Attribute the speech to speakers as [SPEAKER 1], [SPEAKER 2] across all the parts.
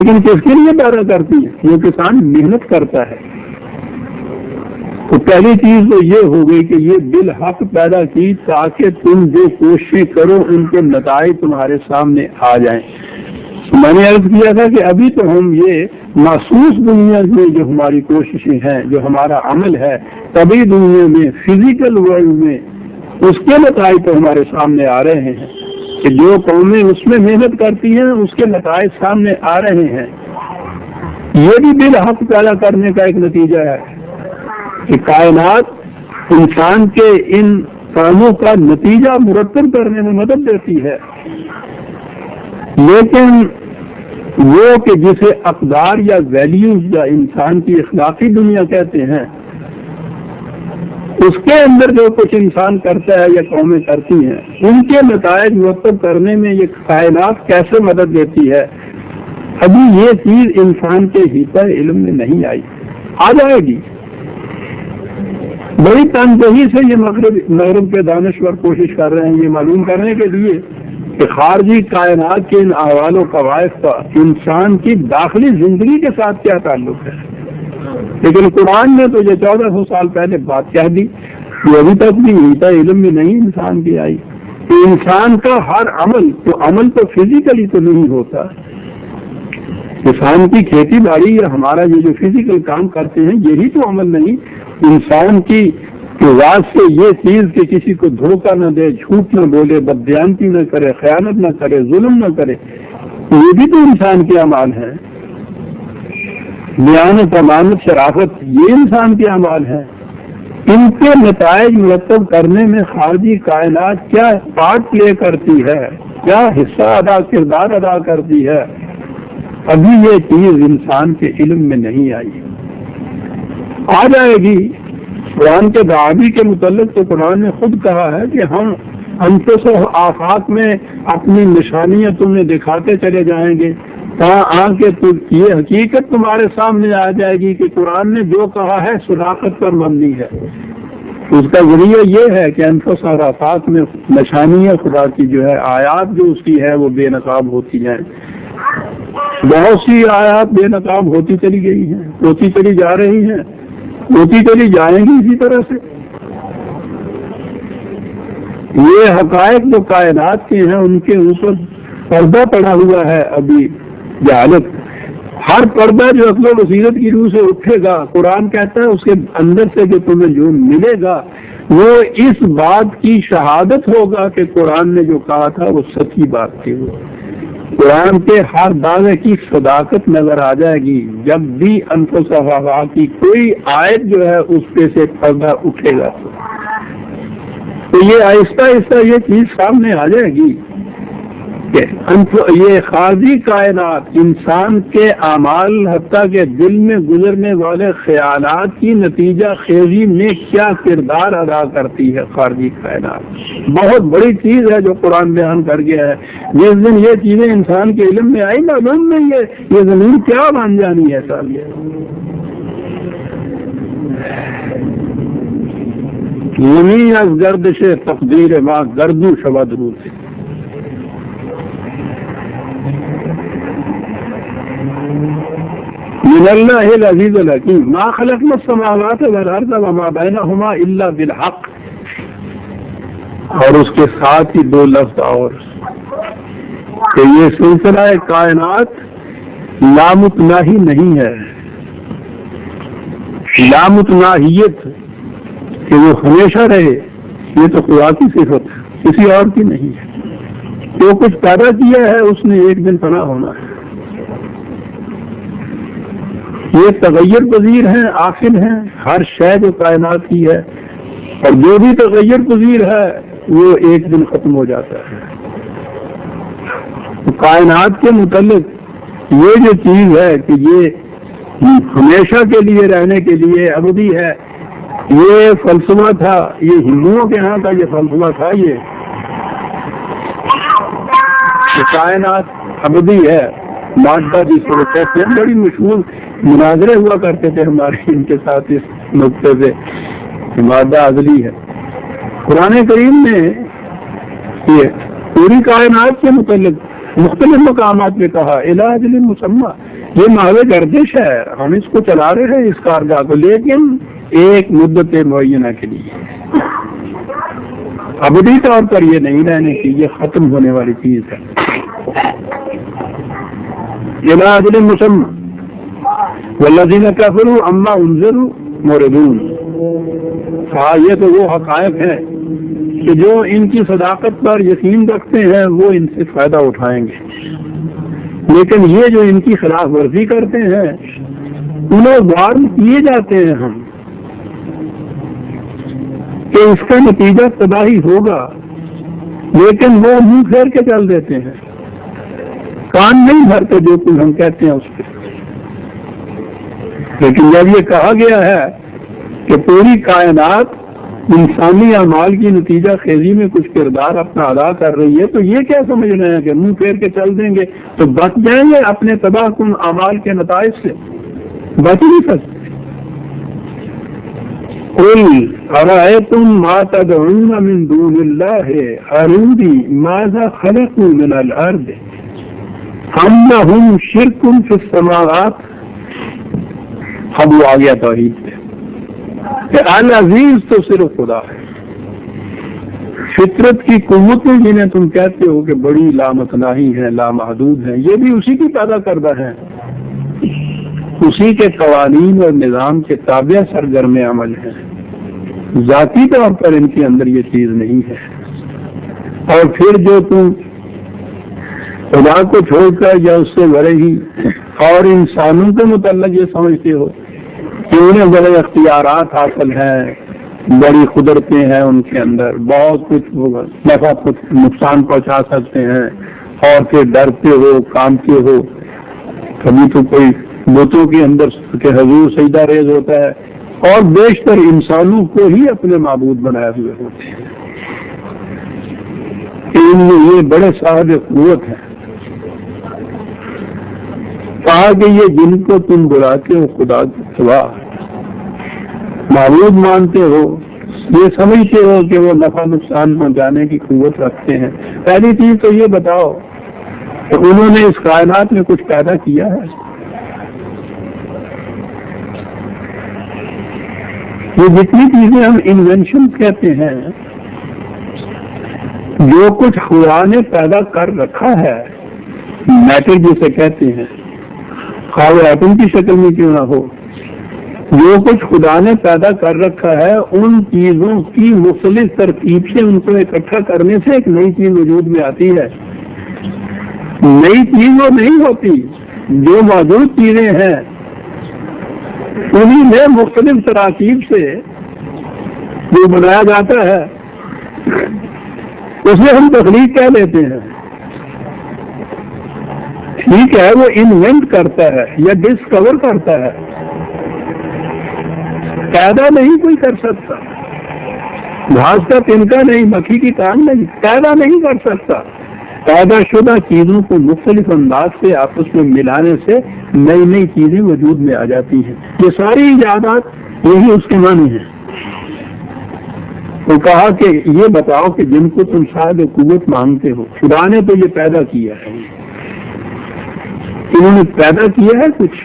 [SPEAKER 1] لیکن کس کے لیے پیدا کرتی ہے؟ وہ کسان محنت کرتا ہے. تو پہلی چیز تو یہ ہو گئی کہ یہ بالحق پیدا کی تاکہ تم جو کوششیں کرو ان کے نتائج تمہارے سامنے آ جائیں. میں نے عرض کیا تھا کہ ابھی تو ہم یہ محسوس دنیا میں جو ہماری کوششیں ہیں، جو ہمارا عمل ہے، طبعی دنیا میں، فزیکل ورلڈ میں، اس کے نتائج تو ہمارے سامنے آ رہے ہیں کہ جو قومیں اس میں محنت کرتی ہیں اس کے نتائج سامنے آ رہے ہیں. یہ بھی بالحق پیدا کرنے کا ایک نتیجہ ہے کہ کائنات انسان کے ان کاموں کا نتیجہ مرتب کرنے میں مدد دیتی ہے. لیکن وہ کہ جسے اقدار یا ویلیوز یا انسان کی اخلاقی دنیا کہتے ہیں، اس کے اندر جو کچھ انسان کرتا ہے یا قومیں کرتی ہیں، ان کے نتائج مرتب کرنے میں یہ کائنات کیسے مدد دیتی ہے، ابھی یہ چیز انسان کے حیطۂ علم میں نہیں آئی. آ جائے گی. بڑی تنبیہی سے یہ مغرب کے دانشور کوشش کر رہے ہیں یہ معلوم کرنے کے لیے کہ خارجی کائنات کے ان احوال و قواعد کا انسان کی داخلی زندگی کے ساتھ کیا تعلق ہے. لیکن قرآن نے تو یہ 1400 سال پہلے بات کہہ دی جو ابھی تک بھی حیطۂ علم میں نہیں انسان کی آئی کہ انسان کا ہر عمل تو فزیکلی تو نہیں ہوتا. کسان کی کھیتی باڑی یا ہمارا یہ جو فزیکل کام کرتے ہیں یہی تو عمل نہیں. انسان کی ذات سے یہ چیز کہ کسی کو دھوکہ نہ دے، جھوٹ نہ بولے، بددیانتی نہ کرے، خیانت نہ کرے، ظلم نہ کرے، یہ بھی تو انسان کے اعمال ہیں. دیانت، امانت، شرافت، یہ انسان کے اعمال ہیں. ان کے نتائج مرتب کرنے میں خارجی کائنات کیا پارٹ پلے کرتی ہے، کیا حصہ کردار ادا کرتی ہے، ابھی یہ چیز انسان کے علم میں نہیں آئی. آ جائے گی. قرآن کے دعوی کے متعلق تو قرآن نے خود کہا ہے کہ ہم انفس و آفاق میں اپنی نشانیاں تمہیں دکھاتے چلے جائیں گے آ کے یہ حقیقت تمہارے سامنے آ جائے گی کہ قرآن نے جو کہا ہے صداقت پر مبنی ہے. اس کا ذریعہ یہ ہے کہ انفس اور آفاق میں نشانیاں خدا کی جو ہے آیات جو اس کی ہے وہ بے نقاب ہوتی جائیں. بہت سی آیات بے نقاب ہوتی چلی گئی ہیں، ہوتی چلی جا رہی ہیں، ہوتی چلی جائیں گی. اسی طرح سے یہ حقائق جو کائنات کے ہیں ان کے اوپر پردہ پڑا ہوا ہے ابھی جہالت. ہر پردہ جو عقل و بصیرت کی روح سے اٹھے گا، قرآن کہتا ہے اس کے اندر سے جو تمہیں جو ملے گا وہ اس بات کی شہادت ہوگا کہ قرآن نے جو کہا تھا وہ سچی بات تھی. وہ قرآن کے ہر دعوے کی صداقت نظر آ جائے گی جب بھی انفس و آفاق کی کوئی آیت جو ہے اس پہ سے پردہ اٹھے گا. تو یہ آہستہ آہستہ یہ چیز سامنے آ جائے گی کہ یہ خارجی کائنات انسان کے اعمال حتیٰ کہ دل میں گزرنے والے خیالات کی نتیجہ خیزی میں کیا کردار ادا کرتی ہے. خارجی کائنات بہت بڑی چیز ہے جو قرآن بیان کر گیا ہے. جس دن یہ چیزیں انسان کے علم میں آئی معلوم نہیں ہے یہ زمین کیا بن جانی ہے. زمین از گردش تقدیر ما گردو شود رو سے. من اللہ العزیز الحکیم ما خلقنا السماوات والارض وما بینہما الا بالحق. اور اس کے ساتھ ہی دو لفظ اور کہ یہ سلسلہ کائنات لامتناہی نہیں ہے. لامتناہیت کہ وہ ہمیشہ رہے یہ تو خدا کی صفت ہے، کسی اور کی نہیں ہے. جو کچھ پیدا کیا ہے اس نے ایک دن فنا ہونا ہے. یہ تغیر پذیر ہیں، آخر ہیں ہر شے جو کائنات کی ہے، اور جو بھی تغیر پذیر ہے وہ ایک دن ختم ہو جاتا ہے. کائنات کے متعلق یہ جو چیز ہے کہ یہ ہمیشہ کے لیے رہنے کے لیے ابدی ہے، یہ فلسفہ تھا. یہ ہندوؤں کے ہاں کا یہ فلسفہ تھا یہ کائنات ابدی ہے. مادہ جس کو کہتے ہیں بڑی مشہور مناظرے ہوا کرتے تھے ہمارے ان کے ساتھ اس نقطے سے کہ مادہ ازلی ہے. قرآن کریم میں یہ پوری کائنات کے متعلق مختلف مقامات میں کہا الی اجل مسمى، یہ ماوے گردش ہے، ہم اس کو چلا رہے ہیں اس کارگاہ کو، لیکن ایک مدت معینہ کے لیے، ابدی طور پر یہ نہیں رہنے کی، یہ ختم ہونے والی چیز ہے۔ الی اجل مسمى والذین کفروا عما انذروا معرضون، یہ تو وہ حقائق ہیں کہ جو ان کی صداقت پر یقین رکھتے ہیں وہ ان سے فائدہ اٹھائیں گے، لیکن یہ جو ان کی خلاف ورزی کرتے ہیں انہیں وارن کیے جاتے ہیں ہم کہ اس کا نتیجہ تباہی ہوگا، لیکن وہ منہ پھیر کے چل دیتے ہیں، کان نہیں بھرتے جو کچھ ہم کہتے ہیں اس پہ۔ لیکن جب یہ کہا گیا ہے کہ پوری کائنات انسانی اعمال کی نتیجہ خیزی میں کچھ کردار اپنا ادا کر رہی ہے، تو یہ کیا سمجھ رہے ہیں کہ منہ پھیر کے چل دیں گے تو بچ جائیں گے اپنے تباہ کن اعمال کے نتائج سے؟ بچ نہیں سکتے۔ قل ارأيتم ما تدعون من دون الله أروني ماذا خلقوا من الأرض أم لهم شرك في السماوات۔ اب وہ آ گیا توحید پہ کہ العزیز تو صرف خدا ہے، فطرت کی قوتیں جنہیں تم کہتے ہو کہ بڑی لامتناہی ہیں، لامحدود ہیں، یہ بھی اسی کی پیدا کردہ ہیں، اسی کے قوانین اور نظام کے تابع سرگرم عمل ہیں، ذاتی طور پر ان کے اندر یہ چیز نہیں ہے۔ اور پھر جو تم خدا کو چھوڑ کر یا اس سے بڑے ہی اور انسانوں کے متعلق یہ سمجھتے ہو کہ انہیں بڑے اختیارات حاصل ہیں، بڑی قدرتیں ہیں ان کے اندر، بہت کچھ نفع نقصان پہنچا سکتے ہیں، اور پھر ڈرتے ہو، کامتے ہو، کبھی تو کوئی بتوں کے اندر کے حضور سجدہ ریز ہوتا ہے، اور بیشتر انسانوں کو ہی اپنے معبود بنائے ہوئے ہوتے ہیں۔ ان میں یہ بڑے صاحب قوت ہیں۔ کہا کہ یہ جن کو تم بلاتے ہو خدا کے سوا، معبود مانتے ہو، یہ سمجھتے ہو کہ وہ نفع نقصان پہنچانے کی قوت رکھتے ہیں، پہلی چیز تو یہ بتاؤ کہ انہوں نے اس کائنات میں کچھ پیدا کیا ہے؟ یہ جتنی چیزیں ہم انوینشن کہتے ہیں، جو کچھ خدا نے پیدا کر رکھا ہے، میٹر جسے کہتے ہیں، خواہ ایٹم کی شکل میں کیوں نہ ہو، جو کچھ خدا نے پیدا کر رکھا ہے، ان چیزوں کی مختلف ترکیب سے ان کو اکٹھا کرنے سے ایک نئی چیز وجود میں آتی ہے۔ نئی چیز وہ نہیں ہوتی، جو موجود چیزیں ہیں انہیں میں مختلف تراکیب سے جو بنایا جاتا ہے اسے ہم تخلیق کہہ لیتے ہیں۔ ٹھیک ہے، وہ انوینٹ کرتا ہے یا ڈسکور کرتا ہے، پیدا نہیں کوئی کر سکتا، گھاس کا تنکا نہیں، مکھی کی ٹانگ نہیں، پیدا نہیں کر سکتا۔ پیدا شدہ چیزوں کو مختلف انداز سے آپس میں ملانے سے نئی نئی چیزیں وجود میں آ جاتی ہیں۔ یہ ساری ایجادات یہی اس کے معنی ہیں۔ تو کہا کہ یہ بتاؤ کہ جن کو تم صاحب قوت مانگتے ہو، خدا نے تو یہ پیدا کیا ہے، انہوں نے پیدا کیا ہے کچھ؟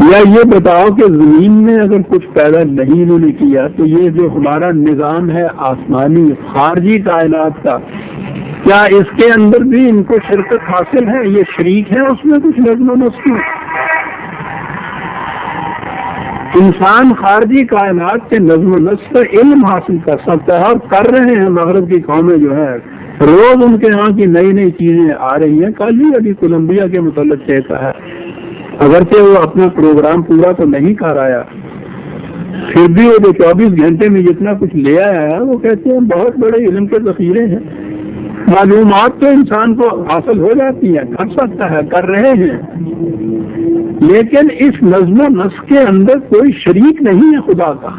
[SPEAKER 1] یا یہ بتاؤ کہ زمین میں اگر کچھ پیدا نہیں انہوں نے کیا تو یہ جو ہمارا نظام ہے آسمانی خارجی کائنات کا، کیا اس کے اندر بھی ان کو شرکت حاصل ہے؟ یہ شریک ہے اس میں کچھ نظم و نسق میں؟ انسان خارجی کائنات کے نظم و نسق کا علم حاصل کر سکتا ہے، اور کر رہے ہیں۔ مغرب کی قومیں جو ہے روز ان کے یہاں کی نئی نئی چیزیں آ رہی ہیں۔ کل ہی ابھی کولمبیا کے متعلق کہتا ہے، اگرچہ وہ اپنا پروگرام پورا تو نہیں کر آیا، پھر بھی وہ جو 24 گھنٹے میں جتنا کچھ لے آیا ہے وہ کہتے ہیں بہت بڑے علم کے ذخیرے ہیں۔ معلومات تو انسان کو حاصل ہو جاتی ہیں، کر سکتا ہے، کر رہے ہیں، لیکن اس نظم و نسق کے اندر کوئی شریک نہیں ہے خدا کا،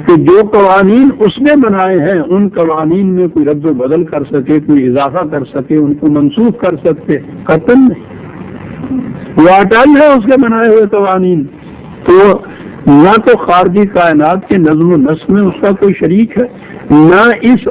[SPEAKER 1] کہ جو قوانین اس نے بنائے ہیں ان قوانین میں کوئی رد و بدل کر سکے، کوئی اضافہ کر سکے، ان کو منسوخ کر سکتے، قطعاً نہیں۔ وہ اٹل ہے اس کے بنائے ہوئے قوانین، تو نہ تو خارجی کائنات کے نظم و نسق میں اس کا کوئی شریک ہے، نہ اس